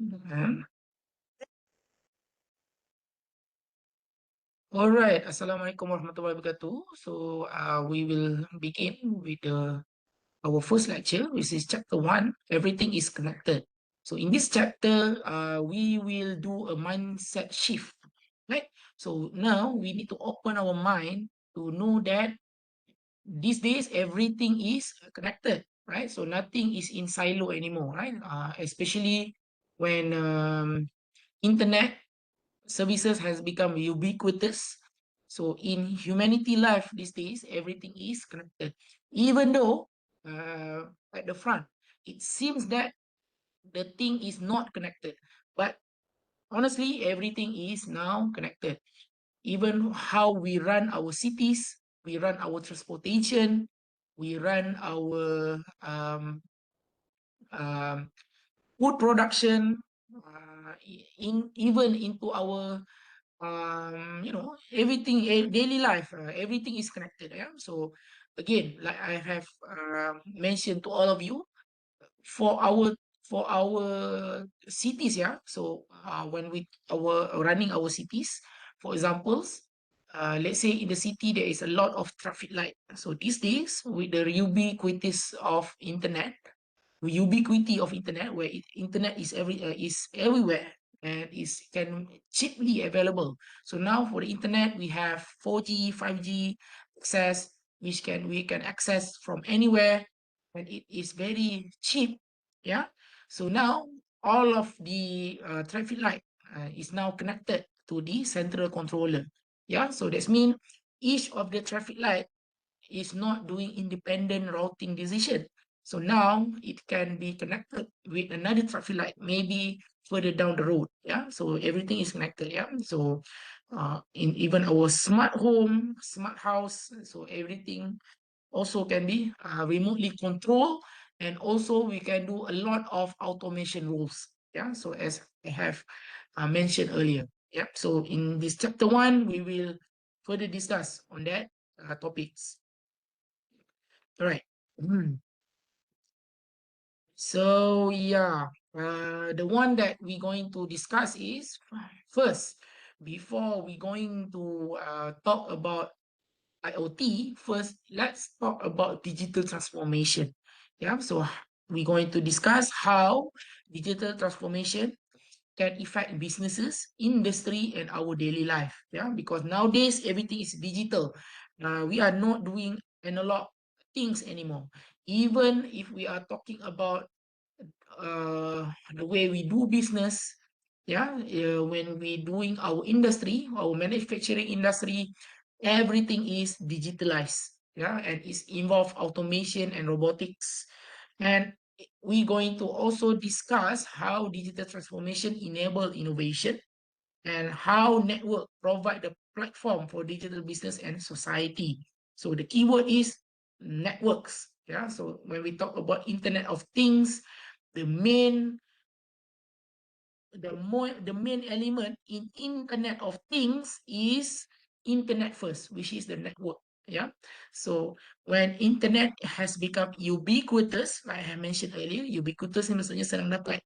Mhm. All right. Assalamualaikum warahmatullahi wabarakatuh. So we will begin with our first lecture, which is chapter one. Everything is connected. So in this chapter, we will do a mindset shift, right? So now we need to open our mind to know that these days everything is connected, right? So nothing is in silo anymore, right? Especially when internet services has become ubiquitous. So in humanity life these days, everything is connected. Even though at the front, it seems that the thing is not connected. But honestly, everything is now connected. Even how we run our cities, we run our transportation, we run our um, food production, in even into our everything, daily life, everything is connected. Yeah. So again, like I have mentioned to all of you, for our cities, yeah. So when we our running our cities, for examples, let's say in the city there is a lot of traffic light. So these days, with the ubiquity of internet, where internet is everywhere and is can cheaply available. So now for the internet, we have 4G, 5G access, which we can access from anywhere, and it is very cheap. Yeah. So now all of the traffic light is now connected to the central controller. Yeah. So that's mean each of the traffic light is not doing independent routing decision. So now it can be connected with another traffic light, maybe further down the road. Yeah. So everything is connected. Yeah. So in even our smart home, smart house, so everything also can be remotely controlled, and also we can do a lot of automation rules. Yeah. So as I have mentioned earlier. Yeah. So in this chapter one, we will further discuss on that topics. All right. Mm. So yeah, the one that we're going to discuss is first, before we going to talk about IoT, first let's talk about digital transformation. Yeah, so we're going to discuss how digital transformation can affect businesses, industry, and our daily life. Yeah, because nowadays everything is digital. We are not doing analog things anymore. Even if we are talking about the way we do business, yeah, when we doing our industry, our manufacturing industry, everything is digitalized. Yeah, and it's involve automation and robotics. And we're going to also discuss how digital transformation enable innovation, and how network provide the platform for digital business and society. So the keyword is networks. Yeah. So when we talk about Internet of Things, the main the main element in Internet of Things is internet first, which is the network. Yeah. So when internet has become ubiquitous, like I mentioned earlier, ubiquitous ni maksudnya senang dapat.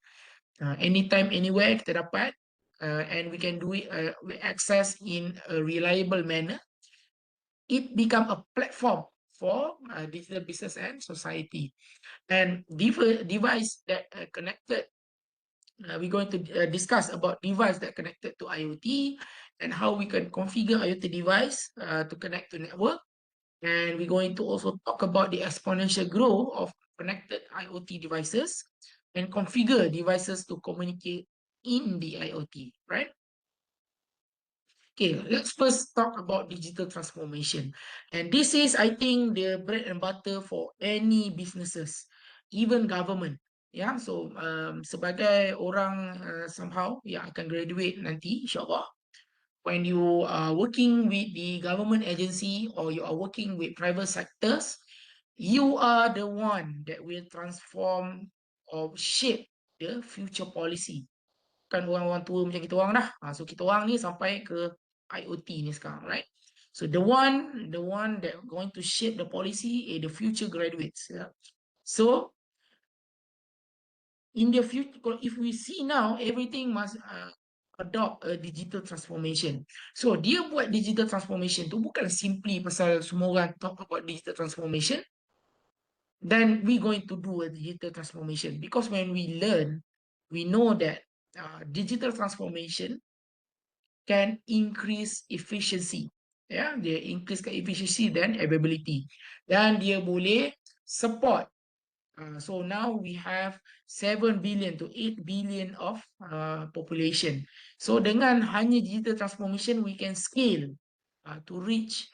Anytime, anywhere kita dapat, and we can do it, we access in a reliable manner. It become a platform for digital business and society. And device that connected, we're going to discuss about device that connected to IoT, and how we can configure IoT device to connect to network. And we're going to also talk about the exponential growth of connected IoT devices, and configure devices to communicate in the IoT, right? Okay, let's first talk about digital transformation. And this is, I think, the bread and butter for any businesses, even government. Yeah, so sebagai orang somehow yang akan graduate nanti, insyaAllah, when you are working with the government agency, or you are working with private sectors, you are the one that will transform or shape the future policy. Kan orang-orang tua macam kita orang dah. So kita orang ni sampai ke IoT ni sekarang, right? So the one that going to shape the policy is the future graduates. Yeah. So in the future, if we see now, everything must adopt a digital transformation. So dia buat digital transformation tu bukan simply pasal semua orang talk about digital transformation, then we going to do a digital transformation. Because when we learn, we know that digital transformation can increase efficiency. Ya, dia increasekan efficiency dan availability. Dan dia boleh support. So now we have 7 billion to 8 billion of population. So dengan hanya digital transformation, we can scale to reach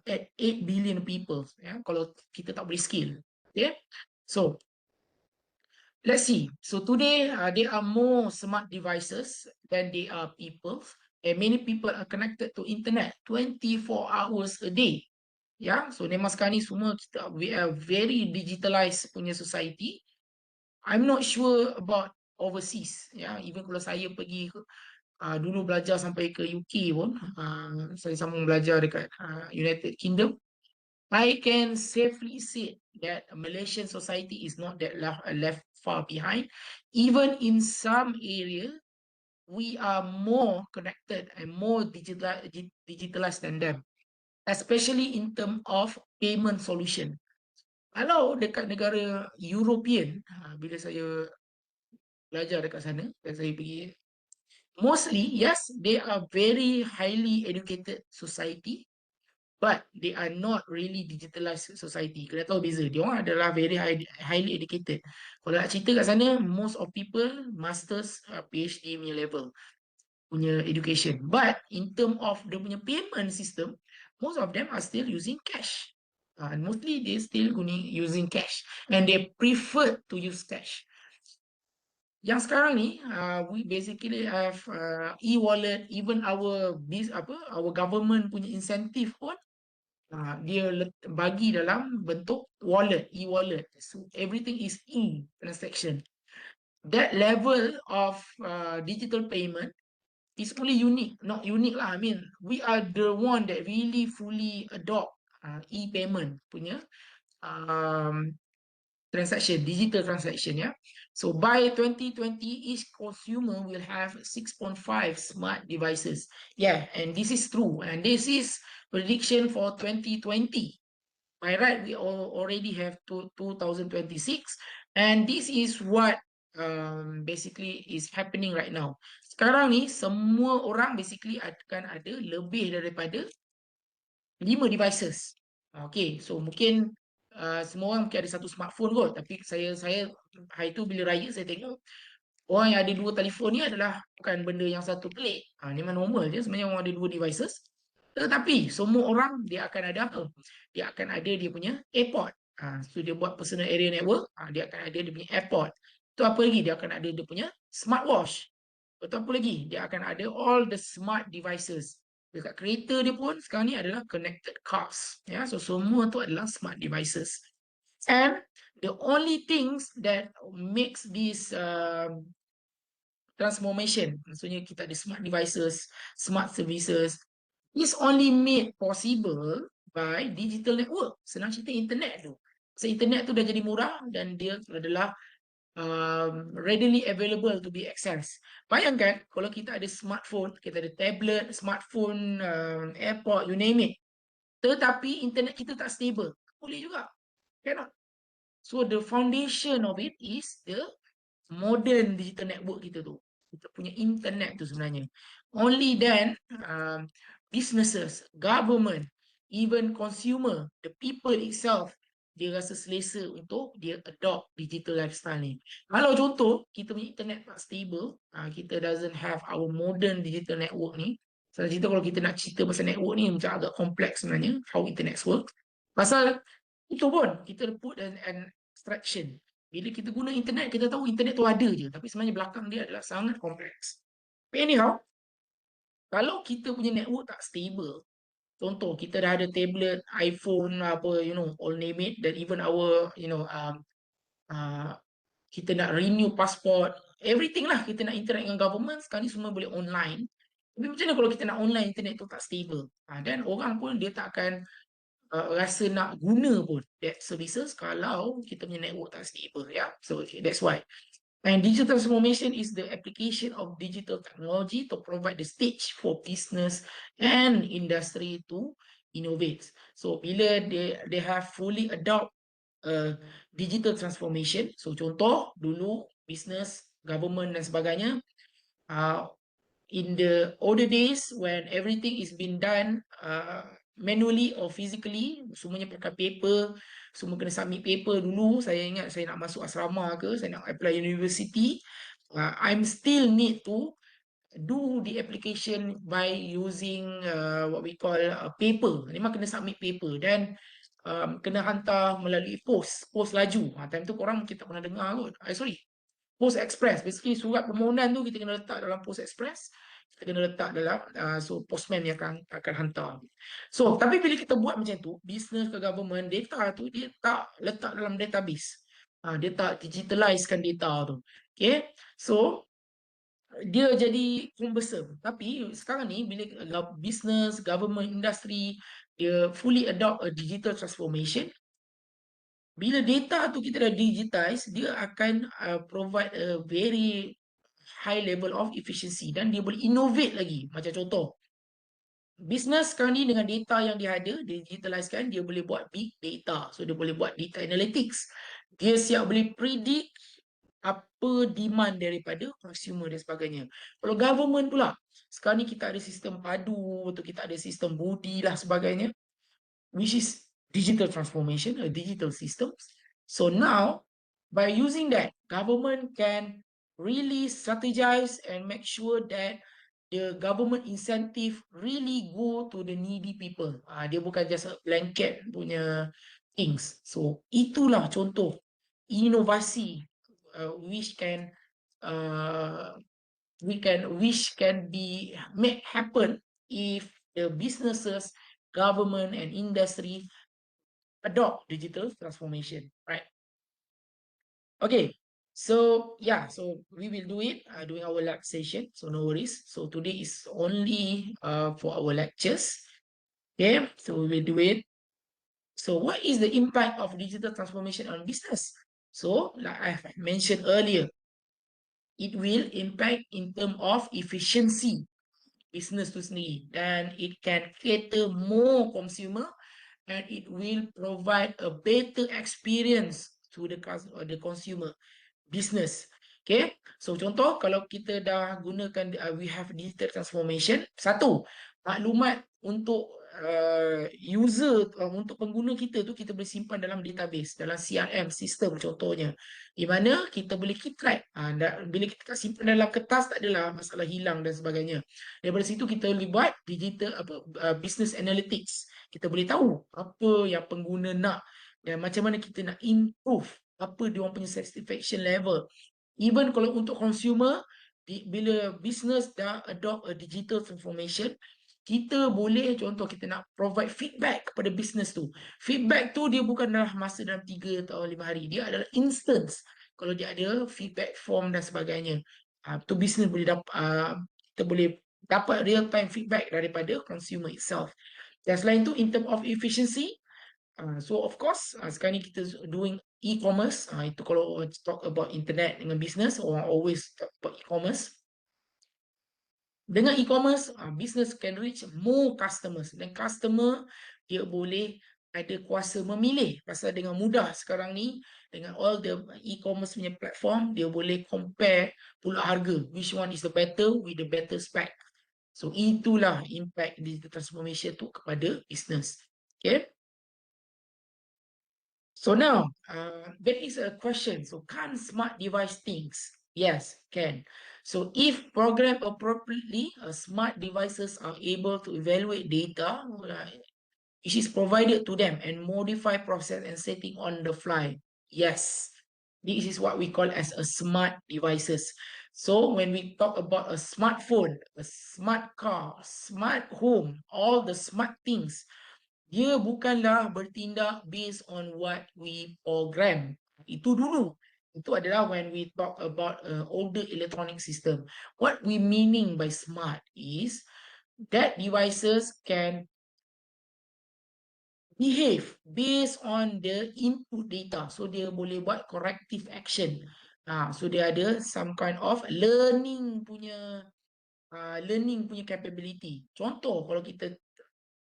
at 8 billion people. Ya, kalau kita tak boleh scale. Okay. So let's see. So today, there are more smart devices than there are people, and many people are connected to internet 24 hours a day. Ya, so memang sekarang ni semua kita, we are very digitalized punya society. I'm not sure about overseas. Ya, even kalau saya pergi dulu belajar sampai ke UK pun, saya sambung belajar dekat United Kingdom. I can safely say that Malaysian society is not that left far behind. Even in some area, we are more connected and more digitalized than them, especially in terms of payment solution. Kalau dekat negara European, bila saya belajar dekat sana, dan saya pergi, mostly, yes, they are very highly educated society, but they are not really digitalized society. Kena tahu beza. Dia orang adalah very highly educated. Kalau nak cerita kat sana, most of people masters PhD punya level punya education. But in term of dia punya payment system, most of them are still using cash. And mostly they still using cash. And they prefer to use cash. Yang sekarang ni, we basically have e-wallet, even our government punya incentive pun dia bagi dalam bentuk wallet, e-wallet. So everything is e-transaction. That level of digital payment is only unique, not unique lah. I mean, we are the one that really fully adopt e-payment punya um, transaction, digital transaction, yeah. So by 2020, each consumer will have 6.5 smart devices. Yeah, and this is true. And this is prediction for 2020. By right, we already have 2026. And this is what basically is happening right now. Sekarang ni, semua orang basically akan ada lebih daripada 5 devices. Okay, so mungkin semua orang mungkin ada satu smartphone kot, tapi saya hari tu bila raya saya tengok orang yang ada 2 telefon ni adalah bukan benda yang satu pelik. Ni memang normal je sebenarnya orang ada 2 devices. Tetapi semua orang dia akan ada apa? Dia akan ada dia punya AirPod. So dia buat personal area network, dia akan ada dia punya AirPod. Tu apa lagi? Dia akan ada dia punya smartwatch. Betul apa lagi? Dia akan ada all the smart devices. Dekat kereta dia pun sekarang ni adalah connected cars. Ya, so semua tu adalah smart devices. And the only things that makes this transformation, maksudnya kita ada smart devices, smart services, is only made possible by digital network. Senang cerita internet tu. So internet tu dah jadi murah dan dia adalah readily available to be accessed. Bayangkan kalau kita ada smartphone, kita ada tablet, smartphone, airport, you name it. Tetapi internet kita tak stable. Boleh juga. Cannot. So the foundation of it is the modern digital network kita tu. Kita punya internet tu sebenarnya. Only then businesses, government, even consumer, the people itself, dia rasa selesa untuk dia adopt digital lifestyle ni. Kalau contoh, kita punya internet tak stable, kita doesn't have our modern digital network ni. Saya cerita kalau kita nak cerita pasal network ni macam agak kompleks sebenarnya, how internet work. Pasal itu pun, kita put an abstraction. Bila kita guna internet, kita tahu internet tu ada je. Tapi sebenarnya belakang dia adalah sangat kompleks. But anyhow, kalau kita punya network tak stable, contoh kita dah ada tablet, iPhone, apa, all name it, dan even our, kita nak renew passport, everything lah, kita nak interact dengan government, sekarang ni semua boleh online. Tapi macam mana kalau kita nak online, internet tu tak stable? Dan orang pun dia tak akan rasa nak guna pun that services kalau kita punya network tak stable, yeah. So that's why And digital transformation is the application of digital technology to provide the stage for business and industry to innovate. So bila they have fully adopt digital transformation, so contoh dulu business, government dan sebagainya, uh, in the older days when everything is being done manually or physically, semuanya pakai paper, semua kena submit paper dulu. Saya ingat saya nak masuk asrama ke, saya nak apply university, I'm still need to do the application by using what we call paper. Memang kena submit paper dan kena hantar melalui post laju. Time tu korang kita pernah dengar kot. Sorry, Post Express. Basically surat permohonan tu kita kena letak dalam Post Express. Kita kena letak dalam so postman yang akan hantar. So tapi bila kita buat macam tu, business ke government, data tu dia tak letak dalam database. Dia tak digitalizekan data tu. Okay. So dia jadi cumbersome. Tapi sekarang ni bila business, government, industry dia fully adopt a digital transformation, bila data tu kita dah digitize, dia akan provide a very high level of efficiency dan dia boleh innovate lagi. Macam contoh, business sekarang ni dengan data yang dia ada, dia digitalizekan, dia boleh buat big data. So dia boleh buat data analytics. Dia siap boleh predict apa demand daripada consumer dan sebagainya. Kalau government pula, sekarang ni kita ada sistem padu, atau kita ada sistem budi lah sebagainya, which is digital transformation, a digital system. So now, by using that, government can really strategize and make sure that the government incentive really go to the needy people. Dia bukan just a blanket punya things. So itulah contoh inovasi which can be made happen if the businesses, government and industry adopt digital transformation, right? Okay, so yeah, so we will do it during our lab session, so no worries. So today is only for our lectures. Okay, so we will do it. So what is the impact of digital transformation on business? So like I have mentioned earlier, it will impact in terms of efficiency business tu sendiri, dan it can cater more consumer and it will provide a better experience to the consumer business. Okay, so contoh kalau kita dah gunakan we have digital transformation, satu, maklumat untuk user, untuk pengguna kita tu kita boleh simpan dalam database, dalam CRM sistem contohnya, di mana kita boleh keep track. Bila kita simpan dalam kertas tak adalah masalah hilang dan sebagainya. Daripada situ kita boleh buat digital business analytics. Kita boleh tahu apa yang pengguna nak dan macam mana kita nak improve apa dia orang punya satisfaction level. Even kalau untuk consumer, bila business dah adopt a digital transformation, kita boleh contoh kita nak provide feedback kepada business tu. Feedback tu dia bukan dalam masa dalam 3 atau 5 hari. Dia adalah instance. Kalau dia ada feedback form dan sebagainya. Tu business boleh dapat, kita boleh dapat real time feedback daripada consumer itself. Dan selain tu, in term of efficiency, so of course sekarang ni kita doing e-commerce. Itu kalau talk about internet dengan business, orang always talk about e-commerce. Dengan e-commerce, business can reach more customers, dan customer dia boleh ada kuasa memilih. Pasal dengan mudah sekarang ni, dengan all the e-commerce punya platform, dia boleh compare pula harga, which one is the better with the better spec. So itulah impact digital transformation tu kepada business. Okay. So now, there is a question. So can smart device things? Yes, can. So if programmed appropriately, smart devices are able to evaluate data which is provided to them and modify process and setting on the fly. Yes, this is what we call as a smart devices. So when we talk about a smartphone, a smart car, smart home, all the smart things, dia bukanlah bertindak based on what we program. Itu dulu. Itu adalah when we talk about older electronic system. What we meaning by smart is that devices can behave based on the input data. So dia boleh buat corrective action. So dia ada some kind of learning punya capability. Contoh kalau kita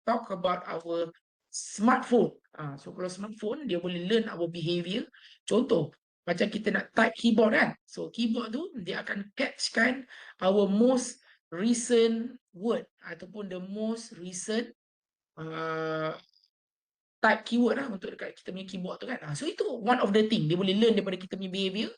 talk about our smartphone. So kalau smartphone dia boleh learn our behavior. Contoh macam kita nak type keyboard kan. So keyboard tu dia akan catch kan our most recent word ataupun the most recent uh, type keyword lah untuk dekat kita punya keyboard tu kan. So itu one of the thing dia boleh learn daripada kita punya behavior.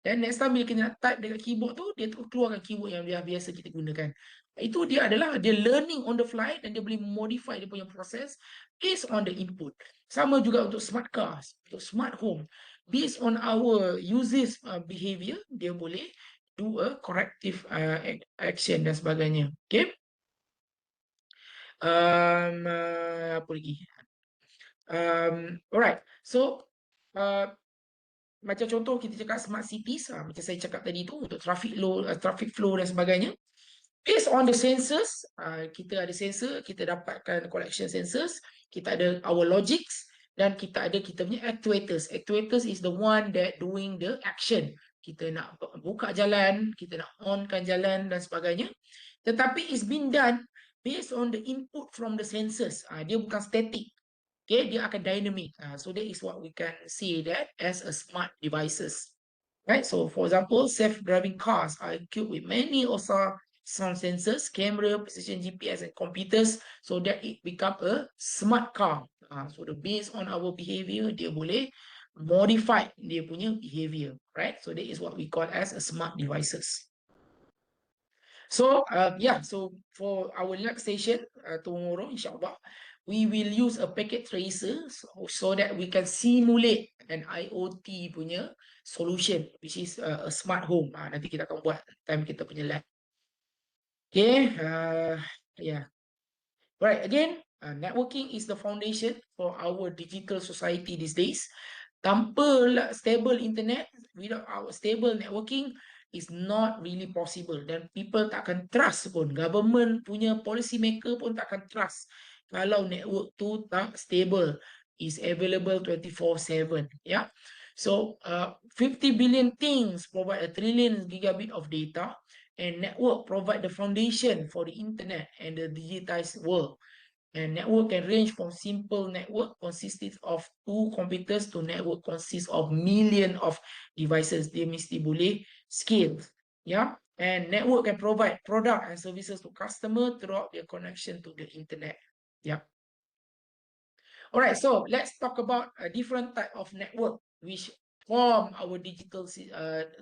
Dan next time bila kita nak type dekat keyboard tu, dia tu keluarkan keyword yang biasa kita gunakan. Itu dia adalah dia learning on the fly dan dia boleh modify dia punya proses based on the input. Sama juga untuk smart cars, untuk smart home. Based on our users behavior, dia boleh do a corrective action dan sebagainya. Okay. Apa lagi? Alright. So, macam contoh kita cakap smart cities, macam saya cakap tadi tu untuk traffic flow dan sebagainya. Based on the sensors, kita ada sensor, kita dapatkan collection sensors, kita ada our logics dan kita ada kita punya actuators. Actuators is the one that doing the action. Kita nak buka jalan, kita nak onkan jalan dan sebagainya. Tetapi it's been done based on the input from the sensors. Dia bukan static. Okay, dia akan dynamic. So that is what we can see that as a smart devices. Right, so for example, self-driving cars are equipped with many also sound sensors, camera, precision GPS, and computers, so that it become a smart car. So the based on our behavior, dia boleh modify dia punya behavior, right? So that is what we call as a smart devices. So so for our next session tomorrow, insyaAllah, we will use a packet tracer so that we can simulate an IoT punya solution, which is a smart home. Nanti kita akan buat time kita punya lab. Okay, yeah. Right, again, networking is the foundation for our digital society these days. Tanpa stable internet, without our stable networking, is not really possible. Dan people tak akan trust pun. Government punya policy maker pun tak akan trust kalau network tu tak stable, is available 24/7. Yeah. So 50 billion things provide a trillion gigabit of data, and network provide the foundation for the internet and the digitized world. And network can range from simple network consisting of 2 computers to network consists of million of devices. Dia mesti boleh scale. Yeah. And network can provide product and services to customer throughout their connection to the internet. Yeah. Alright, so let's talk about a different type of network which form our digital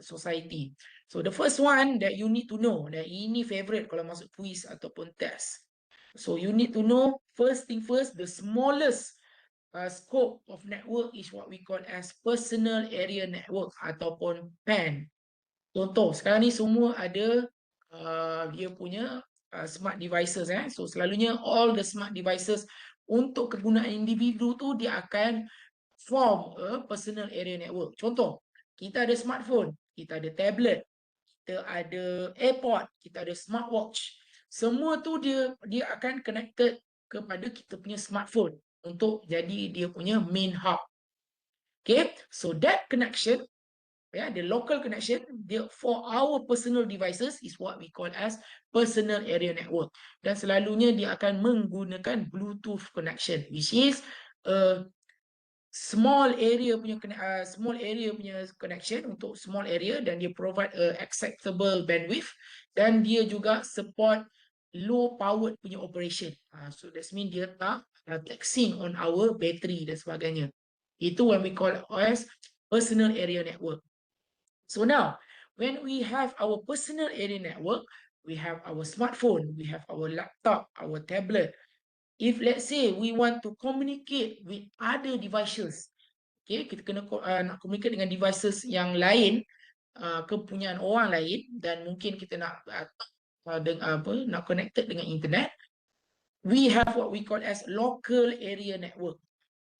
society. So the first one that you need to know, that ini favorite kalau masuk quiz ataupun test. So you need to know first thing first, the smallest scope of network is what we call as personal area network ataupun PAN. Contoh, sekarang ni semua ada dia punya smart devices. So selalunya all the smart devices untuk kegunaan individu tu dia akan form a personal area network. Contoh, kita ada smartphone, kita ada tablet, kita ada AirPod, kita ada smartwatch. Semua tu dia akan connected kepada kita punya smartphone untuk jadi dia punya main hub. Okay, so that connection, the local connection, for our personal devices is what we call as personal area network. Dan selalunya dia akan menggunakan Bluetooth connection, which is small area punya connection untuk small area, dan dia provide acceptable bandwidth, dan dia juga support low powered punya operation. So that means dia tak taxing on our battery dan sebagainya. Itu when we call as personal area network. So now, when we have our personal area network, we have our smartphone, we have our laptop, our tablet. If let's say we want to communicate with other devices, okay, kita kena nak communicate dengan devices yang lain, kepunyaan orang lain, dan mungkin kita nak nak connected dengan internet, we have what we call as local area network,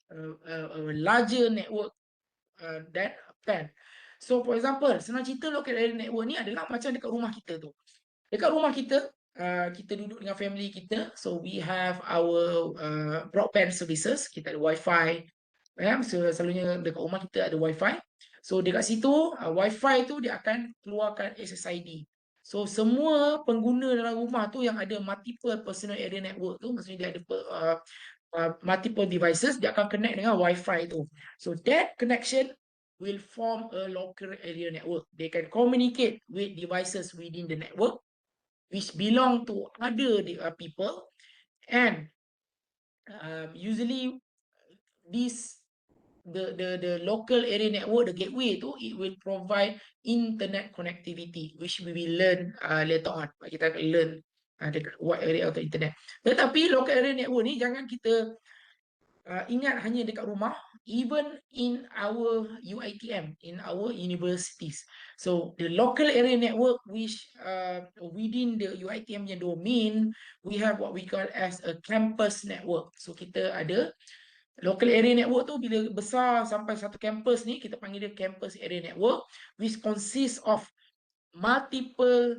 a larger network that plan. So for example, senang cerita local area network ni adalah macam dekat rumah kita tu. Dekat rumah kita, kita duduk dengan family kita, so we have our broadband services, kita ada wifi, so selalunya dekat rumah kita ada wifi. So dekat situ Wi-Fi tu dia akan keluarkan SSID. So semua pengguna dalam rumah tu yang ada multiple personal area network tu, maksudnya dia ada multiple devices, dia akan connect dengan Wi-Fi tu. So that connection will form a local area network. They can communicate with devices within the network which belong to other people, and usually this the local area network, the gateway tu, it will provide internet connectivity, which we will learn later on. Kita akan learn dekat wide area of the internet. Tetapi local area network ni jangan kita ingat hanya dekat rumah, even in our UiTM, in our universities. So the local area network which within the UiTM yang domain, we have what we call as a campus network. So kita ada local area network tu bila besar sampai satu campus ni, kita panggil dia campus area network, which consists of multiple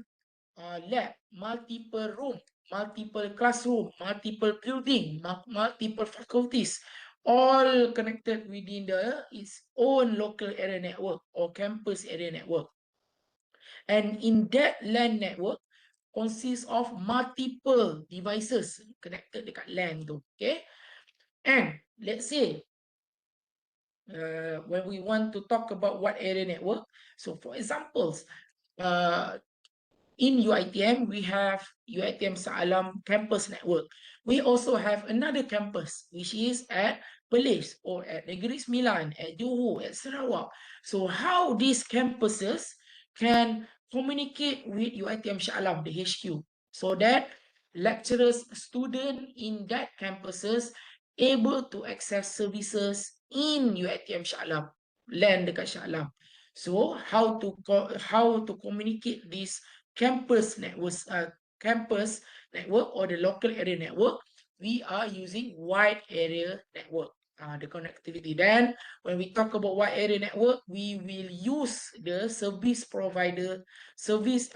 lab, multiple room, multiple classroom, multiple building, multiple faculties, all connected within its own local area network or campus area network. And in that LAN network consists of multiple devices connected dekat LAN tu. Okay. And let's say when we want to talk about what area network, so for examples, in UiTM, we have UiTM Shah Alam campus network. We also have another campus, which is at Perlis or at Negeri Sembilan, at Johor, at Sarawak. So how these campuses can communicate with UiTM Shah Alam, the HQ, so that lecturers, students in that campuses able to access services in UiTM Shah Alam, LAN dekat Shah Alam. So how to communicate this campus network or the local area network, we are using wide area network, the connectivity. Then when we talk about wide area network, we will use the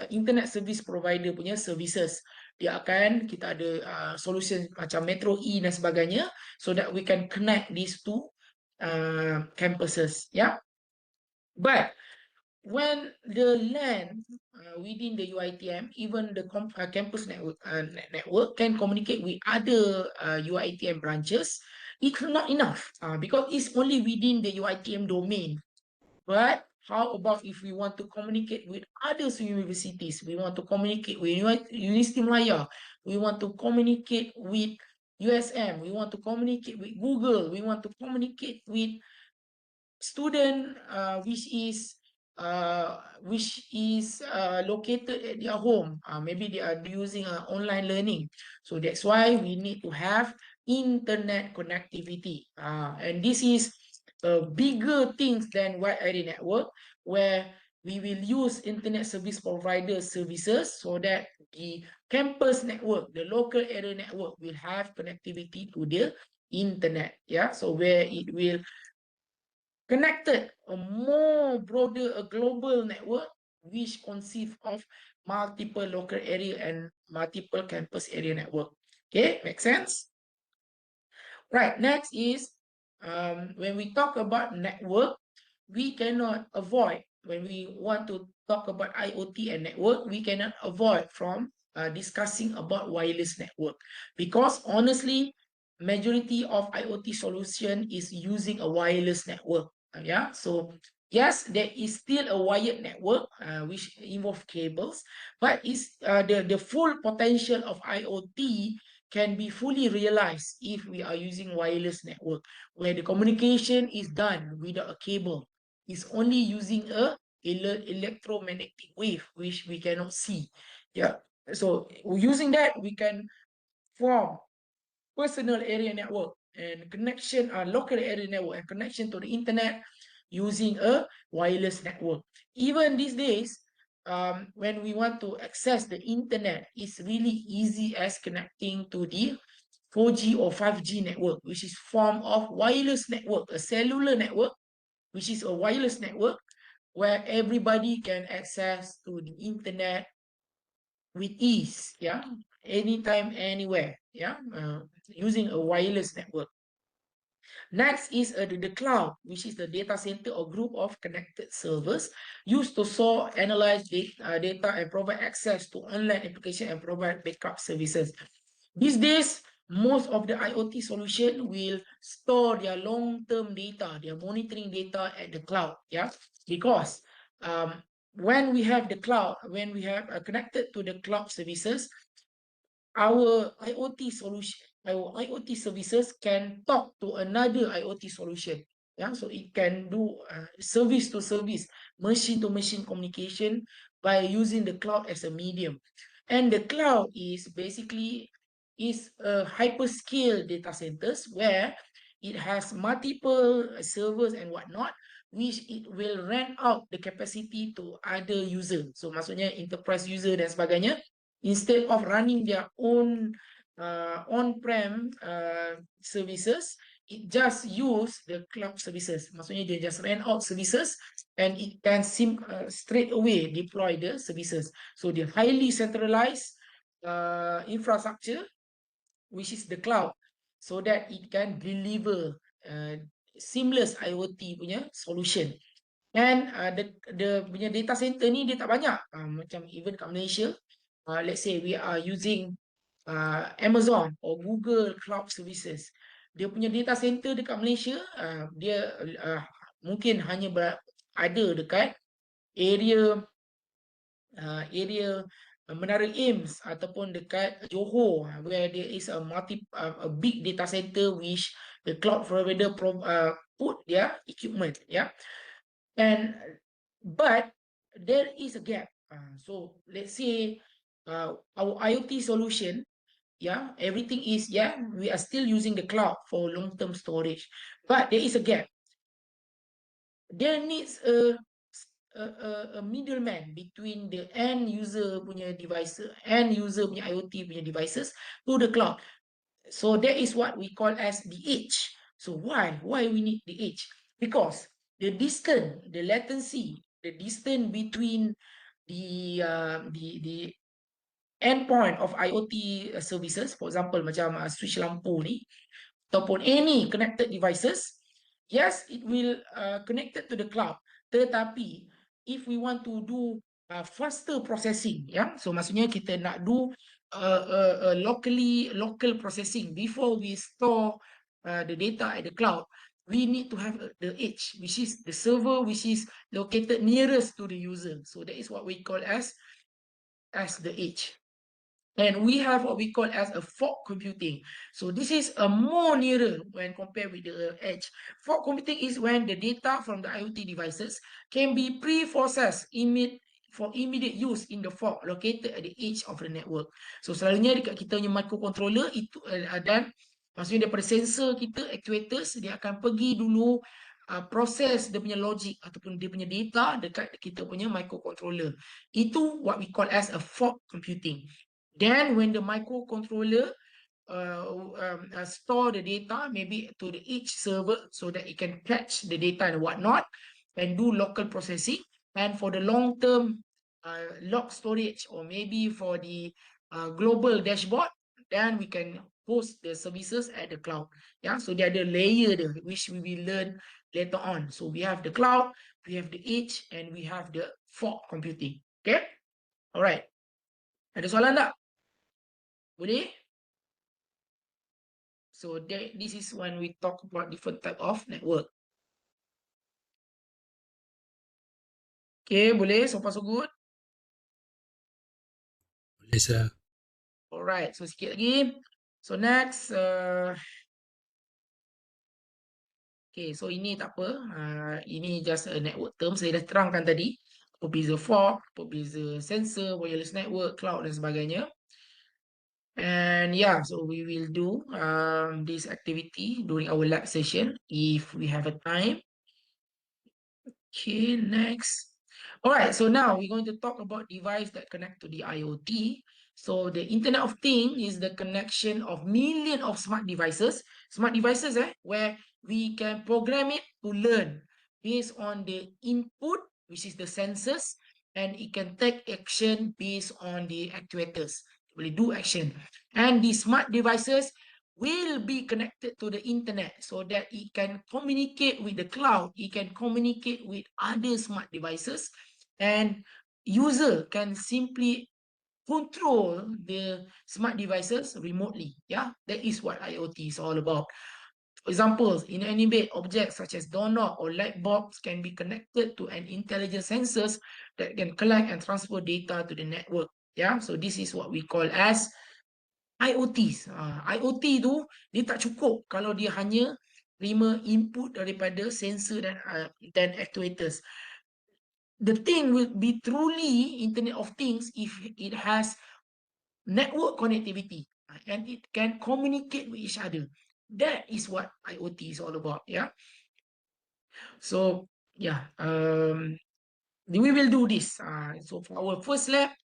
internet service provider punya services. Dia akan, kita ada solution macam Metro E dan sebagainya, so that we can connect these two campuses. Yeah, but when the LAN within the UiTM, even the campus network can communicate with other UiTM branches, it's not enough because it's only within the UiTM domain. But how about if we want to communicate with other universities? We want to communicate with University Malaya. We want to communicate with USM. We want to communicate with Google. We want to communicate with student which is located at their home. Maybe they are using online learning. So that's why we need to have internet connectivity. And this is a bigger things than wide area network, where we will use internet service provider services so that the campus network, the local area network, will have connectivity to the internet. Yeah, so where it will connected a more broader, a global network which consists of multiple local area and multiple campus area network. Okay, make sense? Right, next is when we talk about network, we cannot avoid, when we want to talk about IoT and network, we cannot avoid from discussing about wireless network, because honestly, majority of IoT solution is using a wireless network. Yeah, so yes, there is still a wired network which involve cables, but it's the full potential of IoT can be fully realized if we are using wireless network, where the communication is done without a cable. It's only using a electromagnetic wave, which we cannot see. Yeah, so using that, we can form personal area network and connection, local area network and connection to the internet using a wireless network. Even these days, when we want to access the internet, it's really easy as connecting to the 4G or 5G network, which is form of wireless network, a cellular network, which is a wireless network where everybody can access to the internet with ease, yeah, anytime, anywhere, yeah, using a wireless network. Next is the cloud, which is the data center or group of connected servers used to store, analyze data and provide access to online application and provide backup services. These days, most of the IoT solution will store their long-term data, their monitoring data at the cloud, yeah, because when we have the cloud, when we have connected to the cloud services, our IoT solution, our IoT services can talk to another IoT solution. Yeah, so it can do service to service, machine to machine communication by using the cloud as a medium. And the cloud is basically is a hyperscale data centers where it has multiple servers and whatnot, which it will rent out the capacity to other user. So maksudnya enterprise user dan sebagainya, instead of running their own on-prem services, it just use the cloud services. Maksudnya dia just rent out services and it can straight away deploy the services. So the highly centralized infrastructure, which is the cloud, so that it can deliver seamless IoT punya solution. And the punya data center ni dia tak banyak. Macam even kat Malaysia, let's say we are using Amazon or Google Cloud Services. Dia punya data center dekat Malaysia, dia mungkin hanya ada dekat area Menara Ames ataupun dekat Johor, where there is a big data center which the cloud provider put their equipment, yeah. And but there is a gap. So let's say our IoT solution, yeah, everything is, yeah, we are still using the cloud for long-term storage, but there is a gap. There needs a middleman between the end user punya devices, end user punya IoT punya devices to the cloud. So that is what we call as the edge. So why we need the edge? Because the distance, the latency, the distance between the endpoint of IoT services, for example macam switch lampu ni ataupun any connected devices, yes, it will connected to the cloud. Tetapi if we want to do faster processing, yeah, so maksudnya kita nak do local processing before we store the data at the cloud, we need to have the edge, which is the server which is located nearest to the user. So that is what we call as the edge. And we have what we call as a fog computing. So this is a more nearer when compared with the edge. Fog computing is when the data from the IoT devices can be pre-processed for immediate use in the fog located at the edge of the network. So selalunya dekat kita punya microcontroller itu dan maksudnya daripada sensor kita, actuators, dia akan pergi dulu proses dia punya logic ataupun dia punya data dekat kita punya microcontroller. Itu what we call as a fog computing. Then when the microcontroller store the data maybe to the each server so that it can catch the data and whatnot and do local processing, and for the long term log storage or maybe for the global dashboard, then we can host the services at the cloud. Yeah, so there are the layer there, which we will learn later on. So we have the cloud, we have the edge, and we have the fog computing. Okay, all right. Ada soalan tak? Boleh? So this is when we talk about different type of network. Okay, boleh? So far so good? Boleh, sir. Alright, so sikit lagi. So next, okay, so ini tak apa. Ini just a network term. Saya dah terangkan tadi. Apa beza fog, apa beza sensor, wireless network, cloud dan sebagainya. And yeah, so we will do this activity during our lab session if we have a time. Okay, next. All right, so now we're going to talk about device that connect to the IoT. So the Internet of Things is the connection of millions of smart devices. Smart devices, where we can program it to learn based on the input, which is the sensors, and it can take action based on the actuators. It will do action. And the smart devices will be connected to the internet so that it can communicate with the cloud, it can communicate with other smart devices, and user can simply control the smart devices remotely. Yeah, that is what IoT is all about. For example, inanimate objects such as doorknob or light bulbs can be connected to an intelligent sensors that can collect and transfer data to the network. Yeah, so this is what we call as IoTs. IoT tu dia tak cukup kalau dia hanya terima input daripada sensor dan actuators. The thing will be truly Internet of Things if it has network connectivity and it can communicate with each other. That is what IoT is all about. Yeah. So yeah, we will do this. So for our first lab,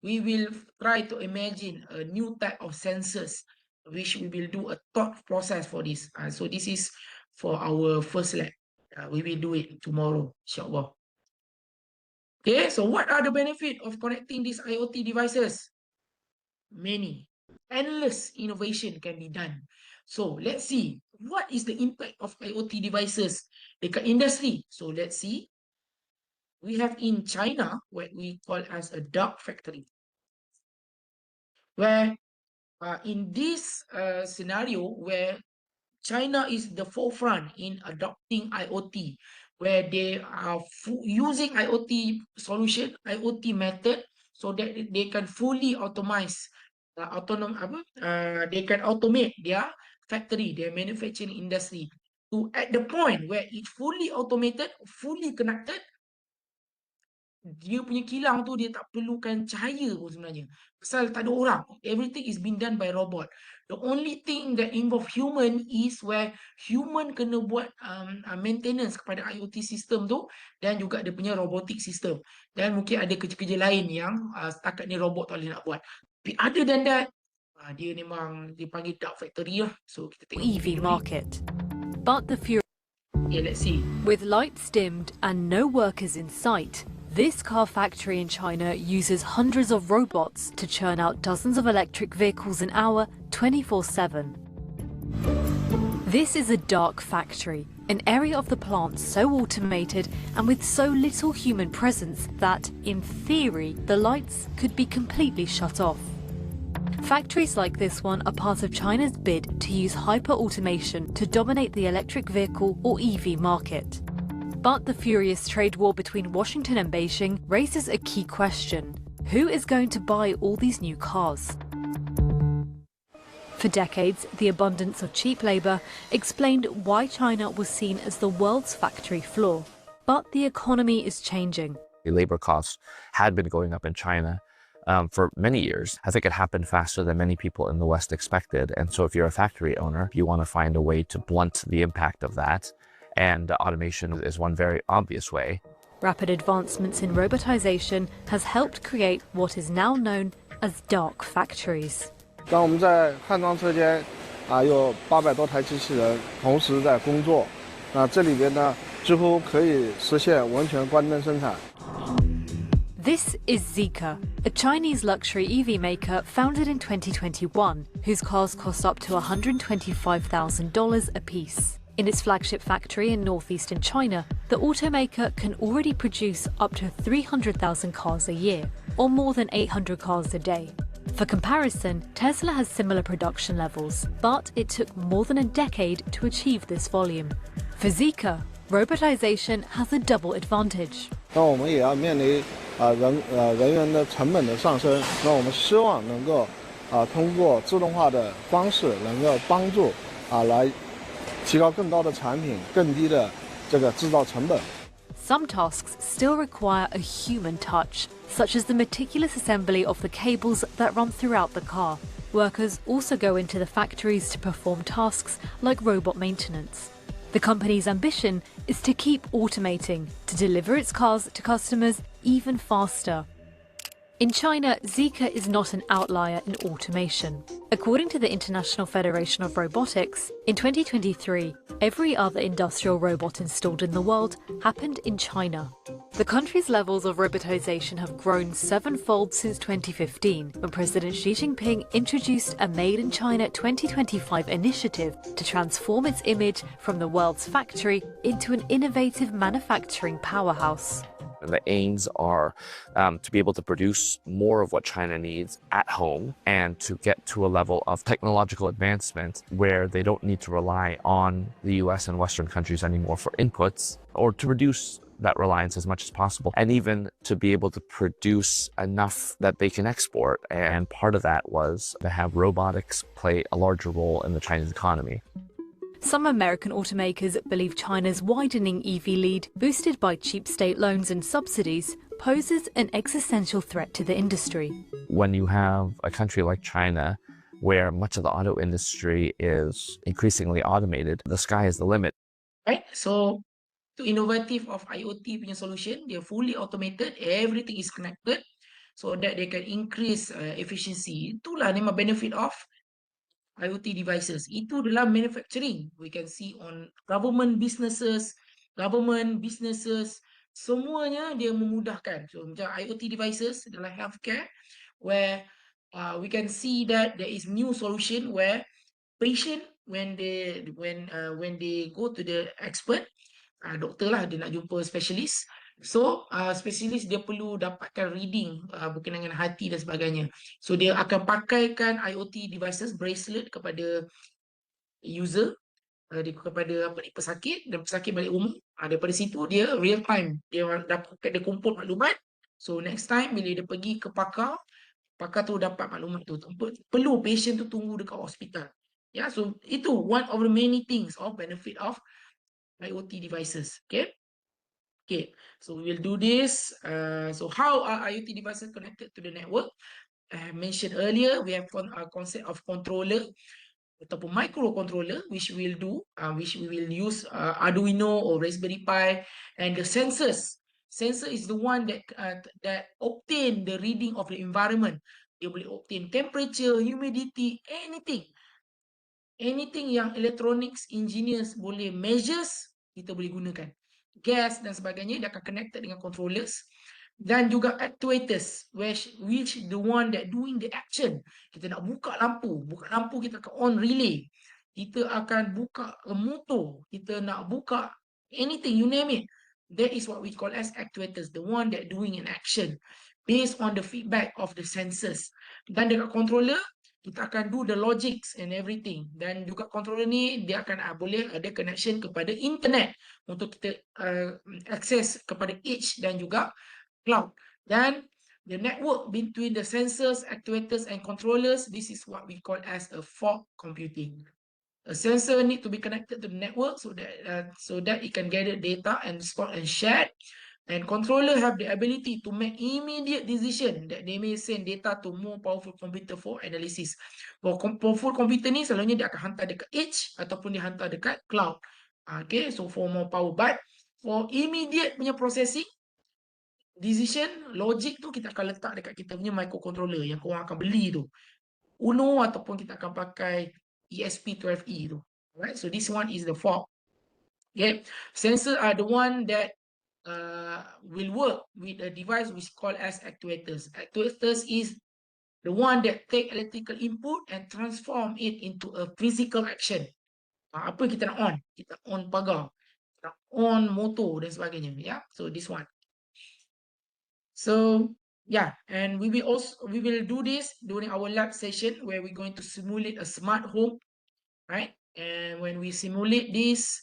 we will try to imagine a new type of sensors, which we will do a thought process for this. So this is for our first lab. We will do it tomorrow, inshallah. Okay, so what are the benefits of connecting these IoT devices? Many. Endless innovation can be done. So let's see, what is the impact of IoT devices dekat industry? So let's see. We have in China what we call as a dark factory, where in this scenario where China is the forefront in adopting IoT, where they are using IoT solution, IoT method, so that they can fully they can automate their factory, their manufacturing industry to at the point where it's fully automated, fully connected. Dia punya kilang tu dia tak perlukan cahaya pun sebenarnya. Pasal tak ada orang. Everything is being done by robot. The only thing that involve human is where human kena buat maintenance kepada IoT system tu dan juga dia punya robotic system. Dan mungkin ada kerja-kerja lain yang setakat ni robot tak boleh nak buat. Tapi other than that, dia memang dipanggil dark factory lah. So kita tengok EV market. But the fury. Yeah, let's see. With lights dimmed and no workers in sight, this car factory in China uses hundreds of robots to churn out dozens of electric vehicles an hour, 24/7. This is a dark factory, an area of the plant so automated and with so little human presence that, in theory, the lights could be completely shut off. Factories like this one are part of China's bid to use hyper-automation to dominate the electric vehicle or EV market. But the furious trade war between Washington and Beijing raises a key question. Who is going to buy all these new cars? For decades, the abundance of cheap labour explained why China was seen as the world's factory floor. But the economy is changing. The labor costs had been going up in China for many years. I think it happened faster than many people in the West expected. And so if you're a factory owner, you want to find a way to blunt the impact of that. And automation is one very obvious way. Rapid advancements in robotisation has helped create what is now known as dark factories. 当我们在焊装车间有800多台机器人同时在工作，这里边呢几乎可以实现完全关灯生产。 This is Zeekr, a Chinese luxury EV maker founded in 2021, whose cars cost up to $125,000 apiece. In its flagship factory in northeastern China, the automaker can already produce up to 300,000 cars a year, or more than 800 cars a day. For comparison, Tesla has similar production levels, but it took more than a decade to achieve this volume. For Zeekr, robotisation has a double advantage. 那我们也要面临人员的成本的上升，那我们希望能够通过自动化的方式，能够帮助来提高更高的产品，更低的这个制造成本。 Some tasks still require a human touch, such as the meticulous assembly of the cables that run throughout the car. Workers also go into the factories to perform tasks like robot maintenance. The company's ambition is to keep automating, to deliver its cars to customers even faster. In China, Zeekr is not an outlier in automation. According to the International Federation of Robotics, in 2023, every other industrial robot installed in the world happened in China. The country's levels of robotization have grown sevenfold since 2015, when President Xi Jinping introduced a Made in China 2025 initiative to transform its image from the world's factory into an innovative manufacturing powerhouse. And the aims are to be able to produce more of what China needs at home and to get to a level of technological advancement where they don't need to rely on the US and Western countries anymore for inputs, or to reduce that reliance as much as possible, and even to be able to produce enough that they can export. And part of that was to have robotics play a larger role in the Chinese economy. Some American automakers believe China's widening EV lead, boosted by cheap state loans and subsidies, poses an existential threat to the industry. When you have a country like China, where much of the auto industry is increasingly automated, the sky is the limit. Right? So, to innovative of IoT punya solution, they're fully automated, everything is connected, so that they can increase efficiency. Itulah memang benefit of IoT devices. Itu dalam manufacturing. We can see on government businesses, semuanya dia memudahkan. So macam IoT devices dalam healthcare, where we can see that there is new solution where patient when they go to the expert, doktor lah, dia nak jumpa specialist. So specialist dia perlu dapatkan reading berkenaan dengan hati dan sebagainya. So dia akan pakaikan IoT devices bracelet kepada user, kepada pesakit, dan pesakit balik rumah. Daripada situ dia real time dia dapat, dia kumpul maklumat. So next time bila dia pergi ke pakar tu dapat maklumat tu. Perlu patient tu tunggu dekat hospital. Yeah, so itu one of the many things of benefit of IoT devices. Okay, so we will do this. So how are IoT devices connected to the network? I mentioned earlier, we have a concept of controller ataupun microcontroller, which we will use Arduino or Raspberry Pi, and the sensors. Sensor is the one that obtain the reading of the environment. Dia boleh obtain temperature, humidity, anything yang electronics engineers boleh measures, kita boleh gunakan. Gas dan sebagainya, dia akan connected dengan controllers. Dan juga actuators, which the one that doing the action. Kita nak buka lampu kita akan on relay. Kita akan buka motor, kita nak buka anything, you name it. That is what we call as actuators, the one that doing an action based on the feedback of the sensors. Dan dekat controller, kita akan do the logics and everything. Dan juga controller ni dia akan boleh ada connection kepada internet untuk kita access kepada edge dan juga cloud. Dan the network between the sensors, actuators and controllers, this is what we call as a fog computing. A sensor need to be connected to the network so that it can gather data and store and share. And controller have the ability to make immediate decision that they may send data to more powerful computer for analysis. Powerful computer ni selalunya dia akan hantar dekat edge ataupun dia hantar dekat cloud. Okay, so for more power. But for immediate punya processing, decision, logic tu kita akan letak dekat kita punya microcontroller yang korang akan beli tu. Uno ataupun kita akan pakai ESP12E tu. Alright, so this one is the fog. Okay, sensors are the one that will work with a device which called as actuators. Actuators is the one that take electrical input and transform it into a physical action. Apa kita nak on? Kita on pagar, kita on motor dan sebagainya. Yeah, so this one. So yeah, and we will do this during our lab session where we're going to simulate a smart home, right? And when we simulate this,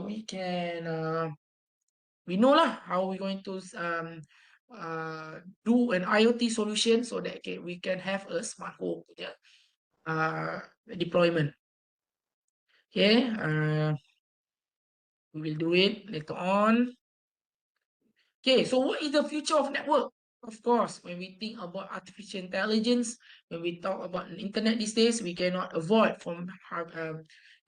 we can we know lah how we're going to do an IoT solution so that we can have a smart home deployment. Okay, we will do it later on. Okay, so what is the future of network? Of course, when we think about artificial intelligence, when we talk about internet these days, we cannot avoid from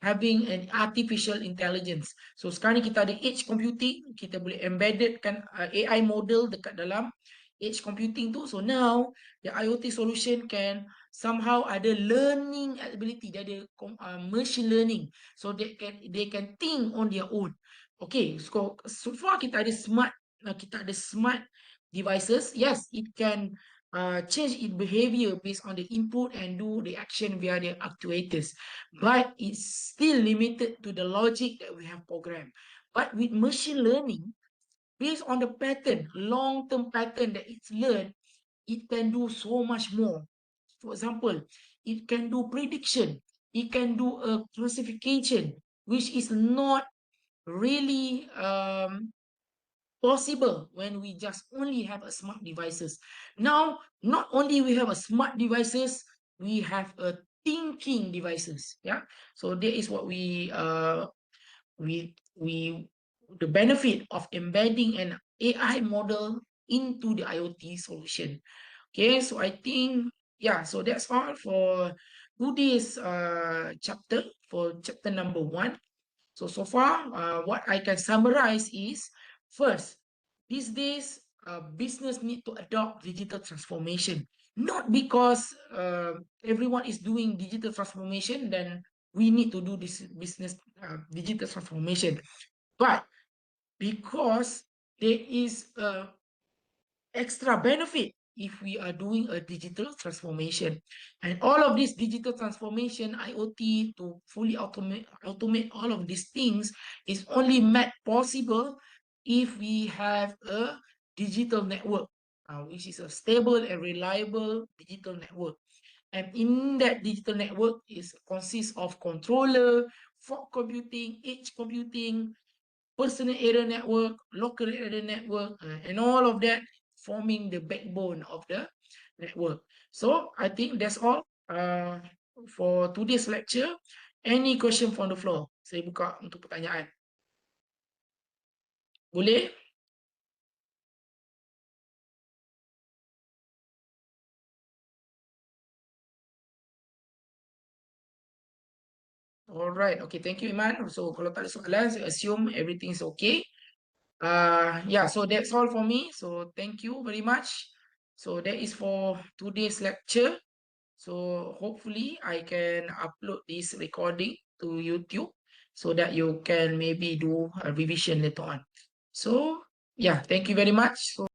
having an artificial intelligence. So sekarang ni kita ada edge computing, kita boleh embedded kan AI model dekat dalam edge computing tu. So now the IoT solution can somehow ada learning ability, dia ada machine learning, so they can think on their own. Okay, so far kita ada smart devices. Yes, it can change its behavior based on the input and do the action via the actuators, but it's still limited to the logic that we have programmed. But with machine learning, based on the pattern, long-term pattern that it's learned, it can do so much more. For example, it can do prediction, it can do a classification, which is not really possible when we just only have a smart devices. Now, not only we have a smart devices, we have a thinking devices. Yeah, so that is what we the benefit of embedding an AI model into the IoT solution. Okay, so I think, yeah, so that's all for today's chapter, for chapter number 1. So far, what I can summarize is, first, these days, business need to adopt digital transformation. Not because everyone is doing digital transformation, then we need to do this business digital transformation. But because there is a extra benefit if we are doing a digital transformation, and all of this digital transformation, IoT, to fully automate all of these things is only made possible if we have a digital network, which is a stable and reliable digital network. And in that digital network consists of controller, fog computing, edge computing, personal area network, local area network, and all of that forming the backbone of the network. So I think that's all for today's lecture. Any question from the floor? Saya buka untuk pertanyaan. Boleh? Alright, okay, thank you Iman. So kalau tak ada soalan, saya assume everything is okay. Yeah, so that's all for me. So thank you very much. So that is for today's lecture. So hopefully I can upload this recording to YouTube so that you can maybe do a revision later on. So yeah, thank you very much. So